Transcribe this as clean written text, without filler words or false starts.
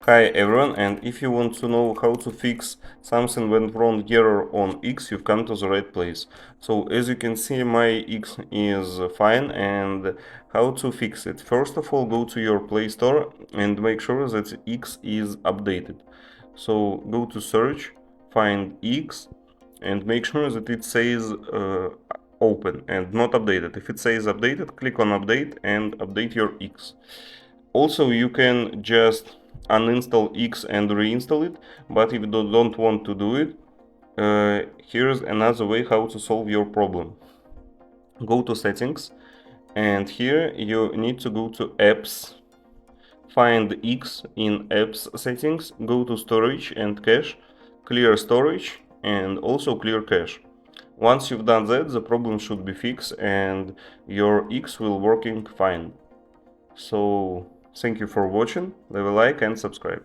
Hi everyone, and if you want to know how to fix something went wrong error on X, you've come to the right place. So as you can see, my X is fine, and how to fix it? First of all, go to your Play Store and make sure that X is updated. So go to search, find X, and make sure that it says open and not updated. If it says updated, click on update and update your X. Also, you can just uninstall X and reinstall it, but if you don't want to do it, here's another way how to solve your problem. Go to settings, and here you need to go to apps, find X in apps settings, go to storage and cache, clear storage and also clear cache. Once you've done that, the problem should be fixed and your X will working fine. So thank you for watching, leave a like and subscribe.